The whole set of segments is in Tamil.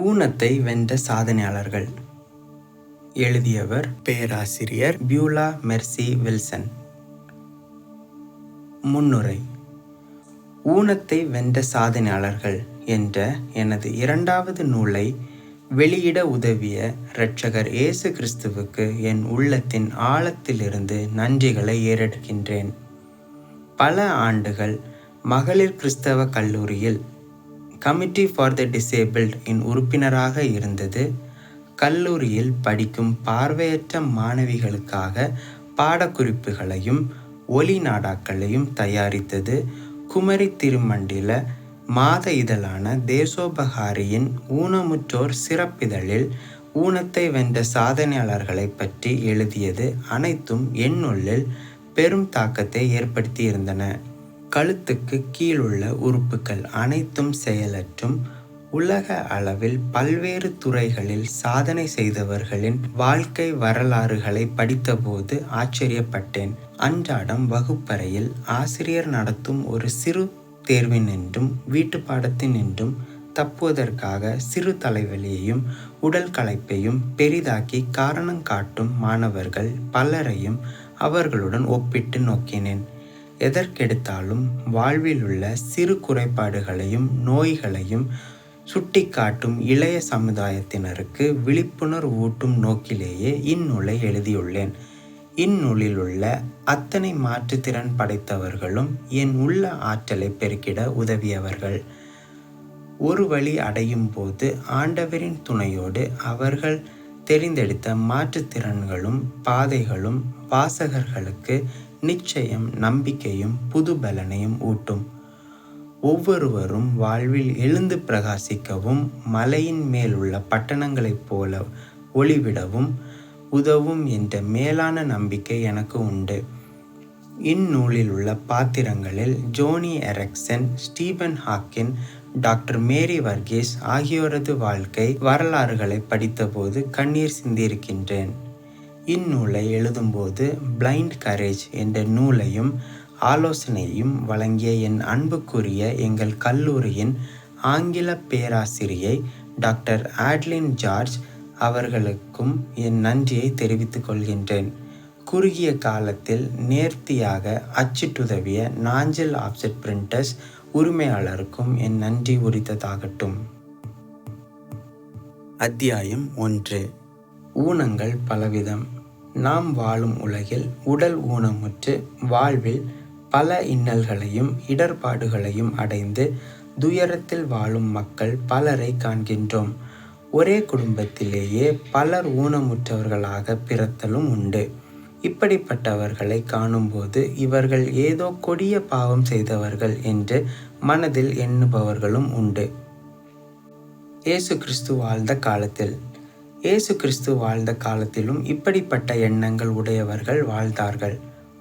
ஊனத்தை வென்ற சாதனையாளர்கள். எழுதியவர் பேராசிரியர் பியூலா மெர்சி வில்சன். முன்னுரை. ஊனத்தை வென்ற சாதனையாளர்கள் என்ற எனது 2வது நூலை வெளியிட உதவிய இரட்சகர் இயேசு கிறிஸ்துவுக்கு என் உள்ளத்தின் ஆழத்திலிருந்து நன்றிகளை ஏறெடுக்கின்றேன். பல ஆண்டுகள் மகளிர் கிறிஸ்தவ கல்லூரியில் கமிட்டி ஃபார் த டிசேபிள்ட் இன் உறுப்பினராக இருந்தது. கல்லூரியில் படிக்கும் பார்வையற்ற மாணவிகளுக்காக பாடக்குறிப்புகளையும் ஒலி நாடாக்களையும் தயாரித்தது. குமரி திருமண்டில மாத இதழான தேசோபகாரியின் ஊனமுற்றோர் சிறப்பிதழில் ஊனத்தை வென்ற சாதனையாளர்களை பற்றி எழுதியது அனைத்தும் என்னுள்ளில் பெரும் தாக்கத்தை ஏற்படுத்தியிருந்தன. கழுத்துக்கு கீழுள்ள உறுப்புகள் அனைத்தும் செயலற்றும் உலக அளவில் பல்வேறு துறைகளில் சாதனை செய்தவர்களின் வாழ்க்கை வரலாறுகளை படித்தபோது ஆச்சரியப்பட்டேன். அன்றாடம் வகுப்பறையில் ஆசிரியர் நடத்தும் ஒரு சிறு தேர்வினின்றும் வீட்டு பாடத்தினின்றும் தப்புவதற்காக சிறு தலைவலியையும் உடல் களைப்பையும் பெரிதாக்கி காரணம் காட்டும் மாணவர்கள் பலரையும் அவர்களுடன் ஒப்பிட்டு நோக்கினேன். எதற்கெடுத்தாலும் வாழ்வில் உள்ள சிறு குறைபாடுகளையும் நோய்களையும் சுட்டிக்காட்டும் இளைய சமுதாயத்தினருக்கு விழிப்புணர்வு ஊட்டும் நோக்கிலேயே இந்நூலை எழுதியுள்ளேன். இந்நூலில் உள்ள அத்தனை மாற்றுத்திறன் படைத்தவர்களும் என் உள்ள ஆற்றலை பெருக்கிட உதவியவர்கள். ஒரு வழி அடையும் போது ஆண்டவரின் துணையோடு அவர்கள் தெரிந்தெடுத்த மாற்றுத்திறன்களும் பாதைகளும் வாசகர்களுக்கு நிச்சயம் நம்பிக்கையும் புது பலனையும் ஊட்டும். ஒவ்வொருவரும் வாழ்வில் எழுந்து பிரகாசிக்கவும் மலையின் மேல் உள்ள பட்டணங்களைப் போல ஒளிவிடவும் உதவும் என்ற மேலான நம்பிக்கை எனக்கு உண்டு. இந்நூலில் உள்ள பாத்திரங்களில் Joni Eareckson, Stephen Hawking, doctor Mary Varghese ஆகியோரது வாழ்க்கை வரலாறுகளை படித்தபோது கண்ணீர் சிந்தியிருக்கின்றேன். இந்நூலை எழுதும்போது பிளைண்ட் கரேஜ் என்ற நூலையும் ஆலோசனையும் வழங்கிய என் அன்புக்குரிய எங்கள் கல்லூரியின் ஆங்கில பேராசிரியை டாக்டர் ஆட்லின் ஜார்ஜ் அவர்களுக்கும் என் நன்றியை தெரிவித்துக் கொள்கின்றேன். குறுகிய காலத்தில் நேர்த்தியாக அச்சிட்டுதவிய நாஞ்சில் ஆப்செட் பிரிண்டர்ஸ் உரிமையாளருக்கும் என் நன்றி உரித்ததாகட்டும். அத்தியாயம் 1. ஊனங்கள் பலவிதம். நாம் வாழும் உலகில் உடல் ஊனமுற்று வாழ்வில் பல இன்னல்களையும் இடர்பாடுகளையும் அடைந்து துயரத்தில் வாழும் மக்கள் பலரை காண்கின்றோம். ஒரே குடும்பத்திலேயே பலர் ஊனமுற்றவர்களாக பிறத்தலும் உண்டு. இப்படிப்பட்டவர்களை காணும்போது இவர்கள் ஏதோ கொடிய பாவம் செய்தவர்கள் என்று மனதில் எண்ணுபவர்களும் உண்டு. இயேசு கிறிஸ்து வாழ்ந்த காலத்தில் இயேசு கிறிஸ்து வாழ்ந்த காலத்திலும் இப்படிப்பட்ட எண்ணங்கள் உடையவர்கள் வாழ்ந்தார்கள்.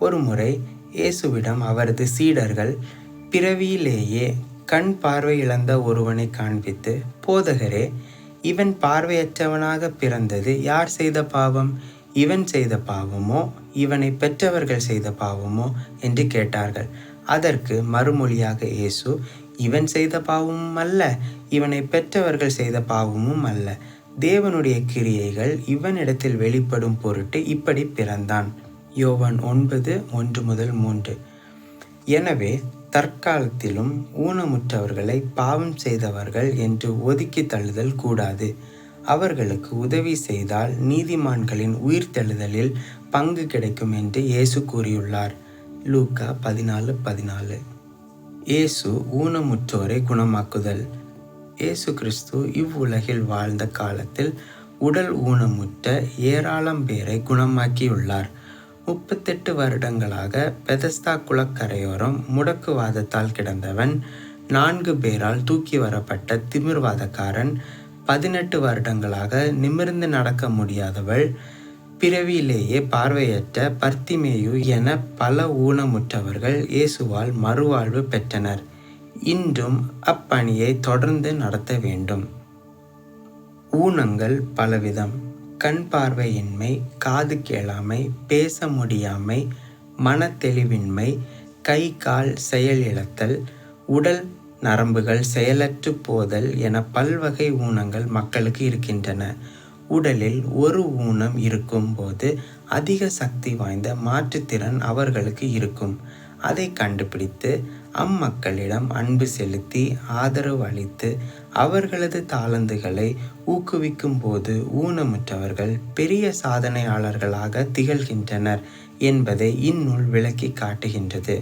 ஒரு முறை இயேசுவிடம் அவரது சீடர்கள் பிறவியிலேயே கண் பார்வை இழந்த ஒருவனை காண்பித்து, போதகரே, இவன் பார்வையற்றவனாக பிறந்தது யார் செய்த பாவம்? இவன் செய்த பாவமோ இவனை பெற்றவர்கள் செய்த பாவமோ என்று கேட்டார்கள். அதற்கு மறுமொழியாக இயேசு, இவன் செய்த பாவமும் அல்ல, இவனை பெற்றவர்கள் செய்த பாவமும் அல்ல, தேவனுடைய கிரியைகள் இவனிடத்தில் வெளிப்படும் பொருட்டு இப்படி பிறந்தான். யோவான் 9:1-3. எனவே தற்காலத்திலும் ஊனமுற்றவர்களை பாவம் செய்தவர்கள் என்று ஒதுக்கி தள்ளுதல் கூடாது. அவர்களுக்கு உதவி செய்தால் நீதிமான்களின் உயிர்த்தெழுதலில் பங்கு கிடைக்கும் என்று இயேசு கூறியுள்ளார். லூக்கா 14:14. இயேசு ஊனமுற்றோரை குணமாக்குதல். இயேசு கிறிஸ்து இவ்வுலகில் வாழ்ந்த காலத்தில் உடல் ஊனமுற்ற ஏராளம் பேரை குணமாக்கியுள்ளார். 38 வருடங்களாக பெதஸ்தா குளக்கரையோரம் முடக்குவாதத்தால் கிடந்தவன், 4 பேரால் தூக்கி வரப்பட்ட திமிர்வாதக்காரன், 18 வருடங்களாக நிமிர்ந்து நடக்க முடியாதவள், பிறவியிலேயே பார்வையற்ற பர்த்திமேயு என பல ஊனமுற்றவர்கள் இயேசுவால் மறுவாழ்வு பெற்றனர். இன்றும் அப்பணியை தொடர்ந்து நடத்த வேண்டும். ஊனங்கள் பலவிதம். கண் பார்வையின்மை, காது கேளாமை, பேச முடியாமை, மனத்தெளிவின்மை, கை கால் செயல் இழத்தல், உடல் நரம்புகள் செயலற்று போதல் என பல்வகை ஊனங்கள் மக்களுக்கு இருக்கின்றன. உடலில் ஒரு ஊனம் இருக்கும் போது அதிக சக்தி வாய்ந்த மாற்றுத்திறன் அவர்களுக்கு இருக்கும். அதை கண்டுபிடித்து அம்மக்களிடம் அன்பு செலுத்தி ஆதரவு அளித்து அவர்களது தாளந்துகளை ஊக்குவிக்கும் போது ஊனமுற்றவர்கள் பெரிய சாதனையாளர்களாக திகழ்கின்றனர் என்பதை இந்நூல் விளக்கி காட்டுகின்றது.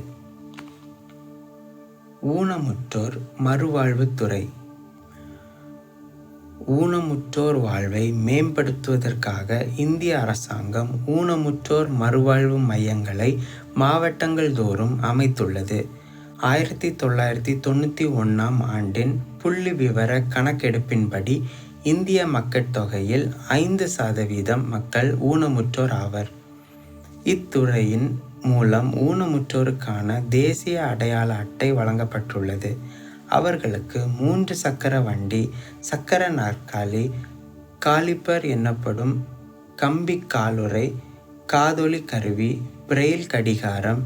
ஊனமுற்றோர் மறுவாழ்வுத்துறை. ஊனமுற்றோர் வாழ்வை மேம்படுத்துவதற்காக இந்திய அரசாங்கம் ஊனமுற்றோர் மறுவாழ்வு மையங்களை மாவட்டங்கள் தோறும் அமைத்துள்ளது. 1991 ஆண்டின் புள்ளி விவர கணக்கெடுப்பின்படி இந்திய மக்கட்தொகையில் 5% மக்கள் ஊனமுற்றோர் ஆவர். இத்துறையின் மூலம் ஊனமுற்றோருக்கான தேசிய அடையாள அட்டை வழங்கப்பட்டுள்ளது. அவர்களுக்கு 3 சக்கர வண்டி, சக்கர நாற்காலி, காலிப்பர் எனப்படும் கம்பி காலுறை, காதொலி கருவி, பிரெயில் கடிகாரம்,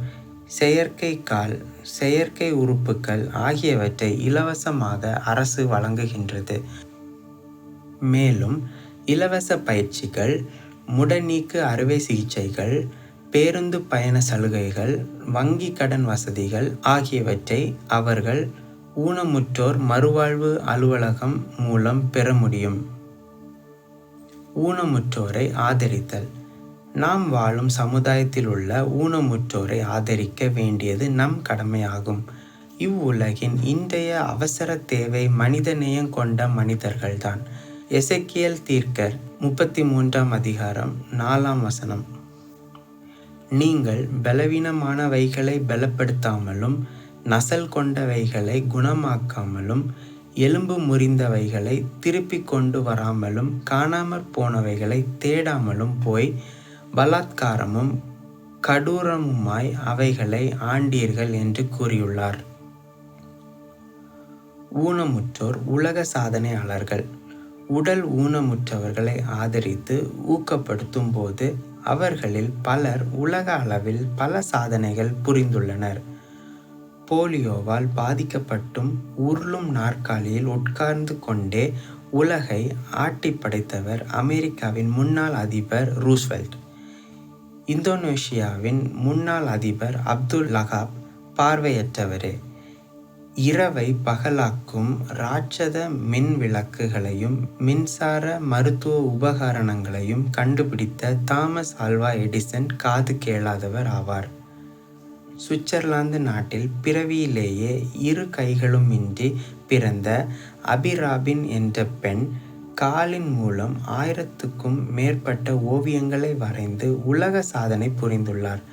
செயற்கை கால், செயற்கை உறுப்புகள் ஆகியவற்றை இலவசமாக அரசு வழங்குகின்றது. மேலும் இலவச பயிற்சிகள், முடநீக்கு அறுவை சிகிச்சைகள், பேருந்து பயண சலுகைகள், வங்கி கடன் வசதிகள் ஆகியவற்றை அவர்கள் ஊனமுற்றோர் மறுவாழ்வு அலுவலகம் மூலம் பெற முடியும். ஊனமுற்றோரை ஆதரித்தல். நாம் வாழும் சமுதாயத்தில் உள்ள ஊனமுற்றோரை ஆதரிக்க வேண்டியது நம் கடமையாகும். இவ்வுலகின் இன்றைய அவசர தேவை மனிதநேயம் கொண்ட மனிதர்கள்தான். எசேக்கியேல் தீர்க்கர் 33 நீங்கள் பலவீனமானவைகளை பலப்படுத்தாமலும் நசல் கொண்டவைகளை குணமாக்காமலும் எலும்பு முறிந்தவைகளை திருப்பி கொண்டு வராமலும் காணாமற் போனவைகளை தேடாமலும் போய் பலாத்காரமும் கடூரமுமாய் அவைகளை ஆண்டீர்கள் என்று கூறியுள்ளார். ஊனமுற்றோர் உலக சாதனையாளர்கள். உடல் ஊனமுற்றவர்களை ஆதரித்து ஊக்கப்படுத்தும் போது அவர்களில் பலர் உலக அளவில் பல சாதனைகள் புரிந்துள்ளனர். போலியோவால் பாதிக்கப்பட்டும் உருளும் நாற்காலியில் உட்கார்ந்து கொண்டே உலகை ஆட்டி படைத்தவர் அமெரிக்காவின் முன்னாள் அதிபர் ரூஸ்வெல்ட். இந்தோனேஷியாவின் முன்னாள் அதிபர் அப்துல் லகாப் பார்வையற்றவரே. இரவை பகலாக்கும் ராட்சத மின் விளக்குகளையும் மின்சார மருத்துவ உபகரணங்களையும் கண்டுபிடித்த தாமஸ் ஆல்வா எடிசன் காது கேளாதவர் ஆவார். சுவிட்சர்லாந்து நாட்டில் பிறவியிலேயே 2 கைகளுமின்றி பிறந்த அபிராபின் என்ற பெண் காலின் மூலம் 1000க்கும் மேற்பட்ட ஓவியங்களை வரைந்து உலக சாதனை புரிந்துள்ளார்.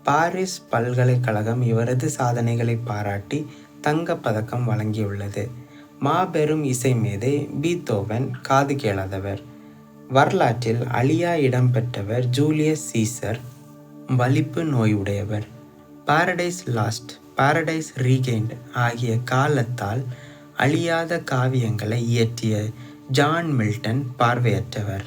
பாரிஸ் பல்கலைக்கழகம் இவரது சாதனைகளை பாராட்டி தங்கப்பதக்கம் வழங்கியுள்ளது. மாபெரும் இசை மேதை பீத்தோவன் காது கேளாதவர். வரலாற்றில் அழியா இடம்பெற்றவர் ஜூலியஸ் சீசர் வலிப்பு நோயுடையவர். பாரடைஸ் லாஸ்ட், பாரடைஸ் ரீகெய்ன்ட் ஆகிய காலத்தால் அழியாத காவியங்களை இயற்றிய ஜான் மில்டன் பார்வையற்றவர்.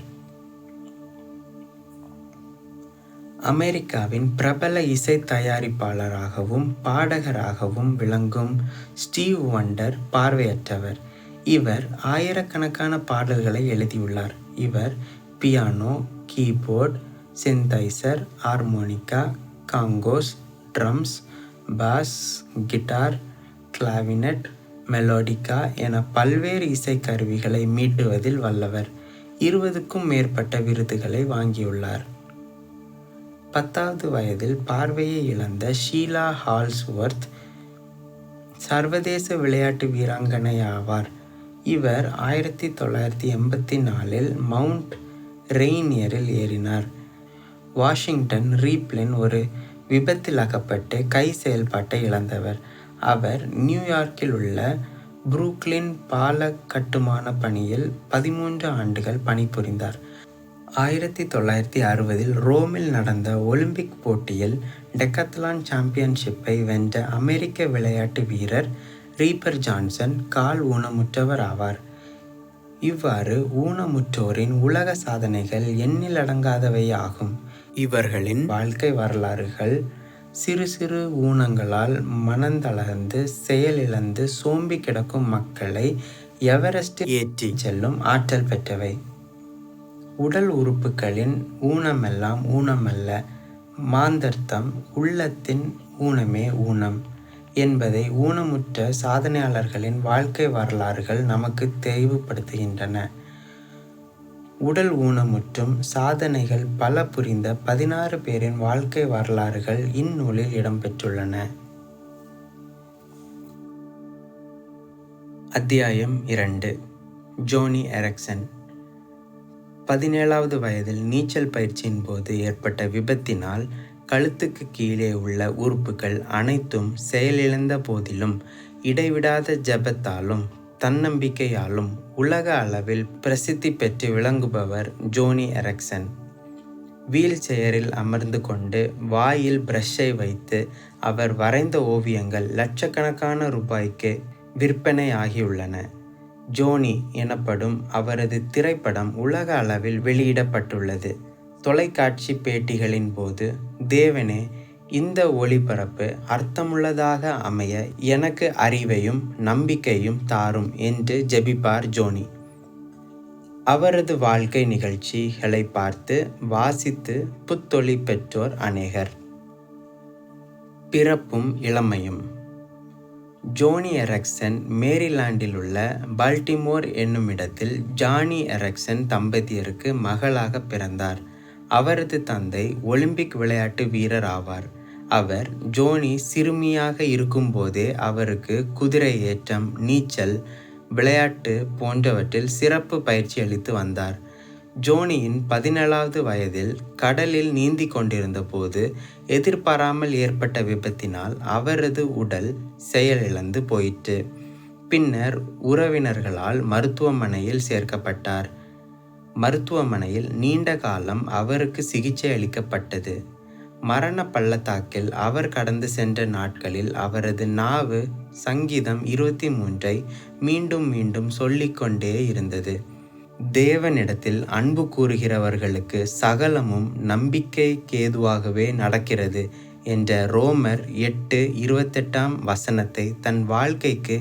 அமெரிக்காவின் பிரபல இசை தயாரிப்பாளராகவும் பாடகராகவும் விளங்கும் ஸ்டீவ் வண்டர் பார்வையற்றவர். இவர் ஆயிரக்கணக்கான பாடல்களை எழுதியுள்ளார். இவர் piano, keyboard, synthesizer, harmonica, congas, drums, bass, guitar, clavinet, melodica என பல்வேறு இசைக்கருவிகளை மீட்டுவதில் வல்லவர். 20க்கும் மேற்பட்ட விருதுகளை வாங்கியுள்ளார். 10வது வயதில் பார்வையை இழந்த ஷீலா ஹால்ஸ்வொர்த் சர்வதேச விளையாட்டு வீராங்கனை ஆவார். இவர் 1984இல் மவுண்ட் ரெய்னியரில் ஏறினார். வாஷிங்டன் ரீப்லின் ஒரு விபத்தில் அகப்பட்டு கை செயல்பாட்டை இழந்தவர். அவர் நியூயார்க்கில் உள்ள புரூக்ளின் பால கட்டுமான பணியில் 13 ஆண்டுகள் பணிபுரிந்தார். 1960இல் ரோமில் நடந்த ஒலிம்பிக் போட்டியில் டெக்கத்லான் சாம்பியன்ஷிப்பை வென்ற அமெரிக்க விளையாட்டு வீரர் ரீப்பர் ஜான்சன் கால் ஊனமுற்றவர் ஆவார். இவ்வாறு ஊனமுற்றோரின் உலக சாதனைகள் எண்ணிலடங்காதவை ஆகும். இவர்களின் வாழ்க்கை வரலாறுகள் சிறு சிறு ஊனங்களால் மனந்தளர்ந்து செயலிழந்து சோம்பி கிடக்கும் மக்களை எவரெஸ்டில் ஏற்றி செல்லும் ஆற்றல் பெற்றவை. உடல் உறுப்புகளின் ஊனமெல்லாம் ஊனமல்ல, மாந்தர்தம் உள்ளத்தின் ஊனமே ஊனம் என்பதை ஊனமுற்ற சாதனையாளர்களின் வாழ்க்கை வரலாறுகள் நமக்கு தெளிவுபடுத்துகின்றன. உடல் ஊனமுற்றும் சாதனைகள் பல புரிந்த 16 பேரின் வாழ்க்கை வரலாறுகள் இந்நூலில் இடம்பெற்றுள்ளன. அத்தியாயம் 2. ஜோனி எரிக்சன். 17வது வயதில் நீச்சல் பயிற்சியின் போது ஏற்பட்ட விபத்தினால் கழுத்துக்கு கீழே உள்ள உறுப்புகள் அனைத்தும் செயலிழந்த போதிலும் இடைவிடாத ஜெபத்தாலும் தன்னம்பிக்கையாலும் உலக அளவில் பிரசித்தி பெற்று விளங்குபவர் ஜோனி எரிக்சன். வீல் சேரில் அமர்ந்து கொண்டு வாயில் பிரஷை வைத்து அவர் வரைந்த ஓவியங்கள் லட்சக்கணக்கான ரூபாய்க்கு விற்பனை ஆகியுள்ளன. ஜோனி எனப்படும் அவரது திரைப்படம் உலக அளவில் வெளியிடப்பட்டுள்ளது. தொலைக்காட்சி பேட்டிகளின் போது, தேவனே, இந்த ஒளிபரப்பு அர்த்தமுள்ளதாக அமைய எனக்கு அறிவையும் நம்பிக்கையும் தாரும் என்று ஜெபிப்பார் ஜோனி. அவரது வாழ்க்கை நிகழ்ச்சிகளை பார்த்து வாசித்து புத்தொளி பெற்றோர் அநேகர். பிறப்பும் இளமையும். ஜோனி எரிக்சன் மேரிலாண்டில் உள்ள பால்டிமோர் என்னுமிடத்தில் ஜானி எரிக்சன் தம்பதியருக்கு மகளாக பிறந்தார். அவரது தந்தை ஒலிம்பிக் விளையாட்டு வீரர் ஆவார். அவர் ஜோனி சிறுமியாக இருக்கும்போதே அவருக்கு குதிரை ஏற்றம், நீச்சல், விளையாட்டு போன்றவற்றில் சிறப்பு பயிற்சி அளித்து வந்தார். ஜோனியின் 17வது வயதில் கடலில் நீந்தி கொண்டிருந்த போது எதிர்பாராமல் ஏற்பட்ட விபத்தினால் அவரது உடல் செயலிழந்து போயிற்று. பின்னர் உறவினர்களால் மருத்துவமனையில் சேர்க்கப்பட்டார். மருத்துவமனையில் நீண்ட காலம் அவருக்கு சிகிச்சை அளிக்கப்பட்டது. மரண பள்ளத்தாக்கில் அவர் கடந்து சென்ற நாட்களில் அவரது நாவு சங்கீதம் 23ஐ மீண்டும் மீண்டும் சொல்லிக்கொண்டே இருந்தது. தேவனிடத்தில் அன்பு கூறுகிறவர்களுக்கு சகலமும் நம்பிக்கைக்கேதுவாகவே நடக்கிறது என்ற ரோமர் 8:28 தன் வாழ்க்கைக்கு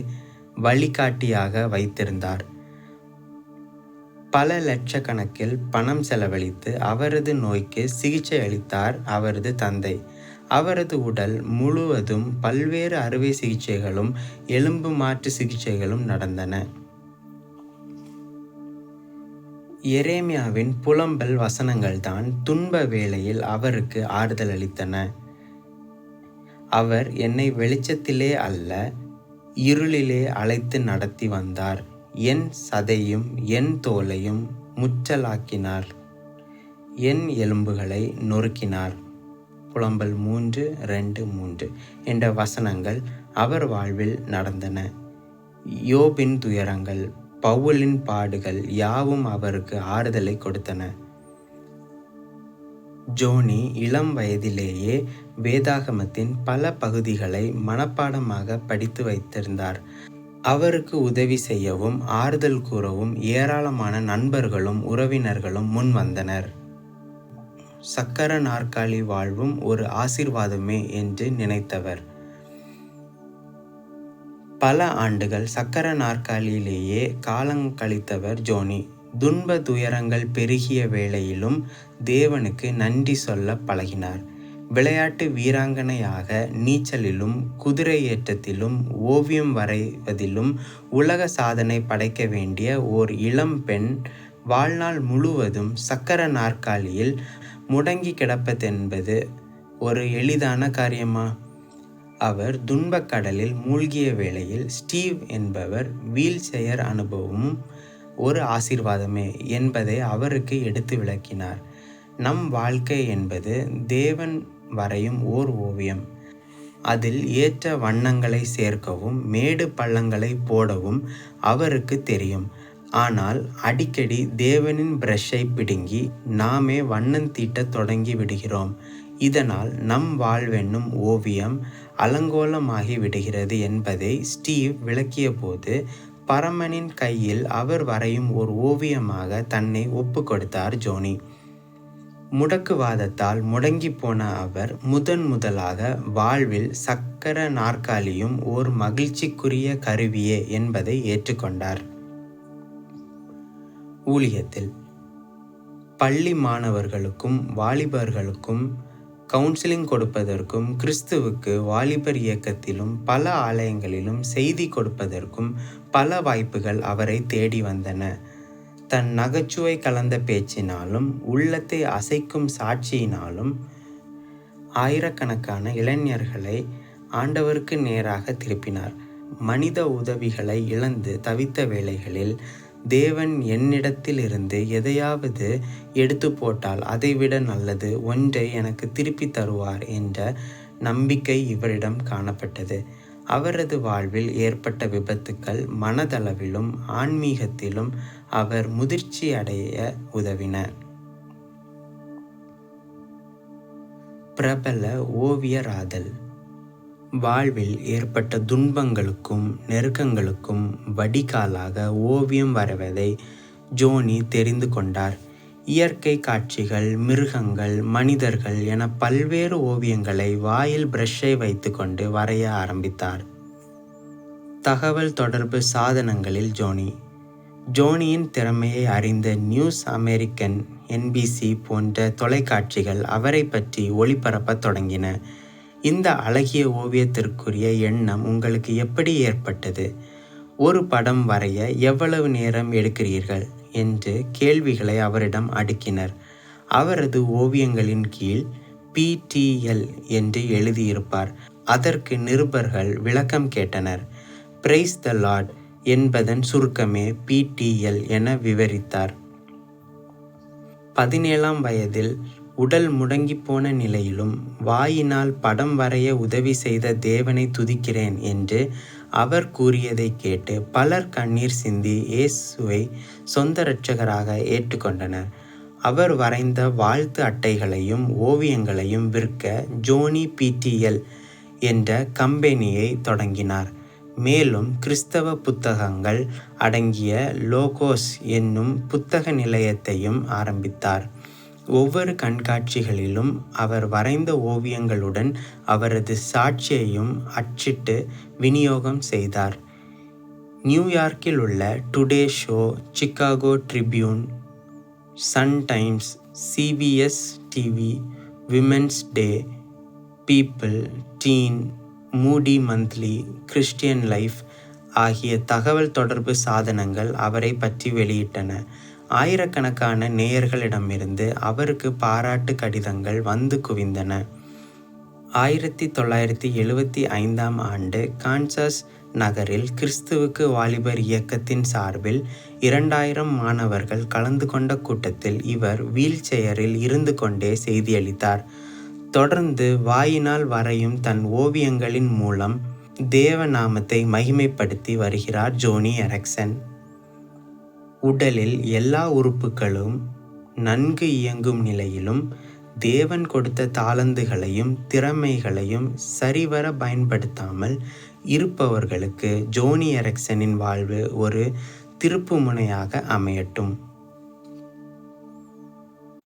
வழிகாட்டியாக வைத்திருந்தார். பல லட்சக்கணக்கில் பணம் செலவழித்து அவரது நோய்க்கு சிகிச்சை அளித்தார் அவரது தந்தை. அவரது உடல் முழுவதும் பல்வேறு அறுவை சிகிச்சைகளும் எலும்பு மாற்று சிகிச்சைகளும் நடந்தன. எரேமியாவின் புலம்பல் வசனங்கள்தான் துன்ப வேளையில் அவருக்கு ஆறுதல் அளித்தன. அவர் என்னை வெளிச்சத்திலே அல்ல, இருளிலே அழைத்து நடத்தி வந்தார். என் சதையும் என் தோலையும் முற்றலாக்கினார், என் எலும்புகளை நொறுக்கினார். புலம்பல் 3:2-3 என்ற வசனங்கள் அவர் வாழ்வில் நடந்தன. யோபின் துயரங்கள், பவுலின் பாடுகள் யாவும் அவருக்கு ஆறுதலை கொடுத்தன. ஜோனி இளம் வயதிலேயே வேதாகமத்தின் பல பகுதிகளை மனப்பாடமாக படித்து வைத்திருந்தார். அவருக்கு உதவி செய்யவும் ஆறுதல் கூறவும் ஏராளமான நண்பர்களும் உறவினர்களும் முன் வந்தனர். சக்கர நாற்காலி வாழ்வும் ஒரு ஆசீர்வாதமே என்று நினைத்தவர். பல ஆண்டுகள் சக்கர நாற்காலியிலேயே காலங்கழித்தவர் ஜோனி. துன்ப துயரங்கள் பெருகிய வேளையிலும் தேவனுக்கு நன்றி சொல்ல பழகினார். விளையாட்டு வீராங்கனையாக நீச்சலிலும் குதிரை ஏற்றத்திலும் ஓவியம் வரைவதிலும் உலக சாதனை படைக்க வேண்டிய ஓர் இளம் பெண் வாழ்நாள் முழுவதும் சக்கர நாற்காலியில் முடங்கி கிடப்பதென்பது ஒரு எளிதான காரியமா? அவர் துன்பக்கடலில் மூழ்கிய வேளையில் ஸ்டீவ் என்பவர் வீல் சேர் அனுபவமும் ஒரு ஆசீர்வாதமே என்பதை அவருக்கு எடுத்து விளக்கினார். நம் வாழ்க்கை என்பது தேவன் வரையும் ஓர் ஓவியம். அதில் ஏற்ற வண்ணங்களை சேர்க்கவும் மேடு பள்ளங்களை போடவும் அவருக்கு தெரியும். ஆனால் அடிக்கடி தேவனின் பிரஷை பிடுங்கி நாமே வண்ணம் தீட்ட தொடங்கி விடுகிறோம். இதனால் நம் வாழ்வென்னும் ஓவியம் அலங்கோலமாகி விடுகிறது என்பதை ஸ்டீவ் விளக்கிய போது பரமனின் கையில் அவர் வரையும் ஓர் ஓவியமாக தன்னை ஒப்பு கொடுத்தார் ஜோனி. முடக்குவாதத்தால் முடங்கிப்போன அவர் முதலாக வாழ்வில் சக்கர நாற்காலியும் ஓர் மகிழ்ச்சிக்குரிய கருவியே என்பதை ஏற்றுக்கொண்டார். ஊழியத்தில் பள்ளி மாணவர்களுக்கும் வாலிபர்களுக்கும் கவுன்சிலிங் கொடுப்பதற்கும், கிறிஸ்துவுக்கு வாலிபர் இயக்கத்திலும் பல ஆலயங்களிலும் செய்தி கொடுப்பதற்கும் பல வாய்ப்புகள் அவரை தேடி வந்தன. தன் நகைச்சுவை கலந்த பேச்சினாலும் உள்ளத்தை அசைக்கும் சாட்சியினாலும் ஆயிரக்கணக்கான இளைஞர்களை ஆண்டவருக்கு நேராக திருப்பினார். மனித உதவிகளை இழந்து தவித்த வேளைகளில் தேவன் என்னிடத்தில் இருந்து எதையாவது எடுத்து போட்டால் அதைவிட நல்லது ஒன்றை எனக்கு திருப்பி தருவார் என்ற நம்பிக்கை இவரிடம் காணப்பட்டது. அவரது வாழ்வில் ஏற்பட்ட விபத்துக்கள் மனதளவிலும் ஆன்மீகத்திலும் அவர் முதிர்ச்சி அடைய உதவின. பிரபல ஓவியராதல். வாழ்வில் ஏற்பட்ட துன்பங்களுக்கும் நெருக்கங்களுக்கும் வடிகாலாக ஓவியம் வரைவதை ஜோனி தெரிந்து கொண்டார். இயற்கை காட்சிகள், மிருகங்கள், மனிதர்கள் என பல்வேறு ஓவியங்களை வாயில் பிரஷை வைத்துக்கொண்டு வரைய ஆரம்பித்தார். தகவல் தொடர்பு சாதனங்களில் ஜோனியின் திறமையை அறிந்த நியூஸ் அமெரிக்கன், NBC போன்ற தொலைக்காட்சிகள் அவரை பற்றி ஒளிபரப்பத் தொடங்கின. இந்த அழகிய ஓவியத்திற்குரிய எண்ணம் உங்களுக்கு எப்படி ஏற்பட்டது? ஒரு படம் வரைய எவ்வளவு நேரம் எடுக்கிறீர்கள் என்று கேள்விகளை அவரிடம் அடுக்கினர். அவரது ஓவியங்களின் கீழ் PTL என்று எழுதியிருப்பார். அதற்கு நிருபர்கள் விளக்கம் கேட்டனர். பிரைஸ் த லார்ட் என்பதன் சுருக்கமே PTL என விவரித்தார். 17ஆம் வயதில் உடல் முடங்கிப்போன நிலையிலும் வாயினால் படம் வரைய உதவி செய்த தேவனை துதிக்கிறேன் என்று அவர் கூறியதை கேட்டு பலர் கண்ணீர் சிந்தி இயேசுவை சொந்த இரட்சகராக ஏற்றுக்கொண்டனர். அவர் வரைந்த வாழ்த்து அட்டைகளையும் ஓவியங்களையும் விற்க ஜோனி PTL என்ற கம்பெனியை தொடங்கினார். மேலும் கிறிஸ்தவ புத்தகங்கள் அடங்கிய லோகோஸ் என்னும் புத்தக நிலையத்தையும் ஆரம்பித்தார். ஒவ்வொரு கண்காட்சிகளிலும் அவர் வரைந்த ஓவியங்களுடன் அவரது சாட்சியையும் அச்சிட்டு விநியோகம் செய்தார். நியூயார்க்கில் உள்ள Today Show, Chicago Tribune, Sun Times, CBS TV, Women's Day, People, Teen, Moody Monthly, Christian Life ஆகிய தகவல் தொடர்பு சாதனங்கள் அவரை பற்றி வெளியிட்டன. ஆயிரக்கணக்கான நேயர்களிடமிருந்து அவருக்கு பாராட்டு கடிதங்கள் வந்து குவிந்தன. 1975ஆம் ஆண்டு கான்சாஸ் நகரில் கிறிஸ்துவுக்கு வாலிபர் இயக்கத்தின் சார்பில் 2000 மாணவர்கள் கலந்து கொண்ட கூட்டத்தில் இவர் வீல் சேரில் இருந்து கொண்டே செய்தியளித்தார். தொடர்ந்து வாயினால் வரையும் தன் ஓவியங்களின் மூலம் தேவ நாமத்தை மகிமைப்படுத்தி வருகிறார் ஜோனி எரிக்சன். உடலில் எல்லா உறுப்புகளும் நன்கு இயங்கும் நிலையிலும் தேவன் கொடுத்த தாளந்துகளையும் திறமைகளையும் சரிவர பயன்படுத்தாமல் இருப்பவர்களுக்கு ஜோனி எரிக்சனின் வாழ்வு ஒரு திருப்புமுனையாக அமையட்டும்.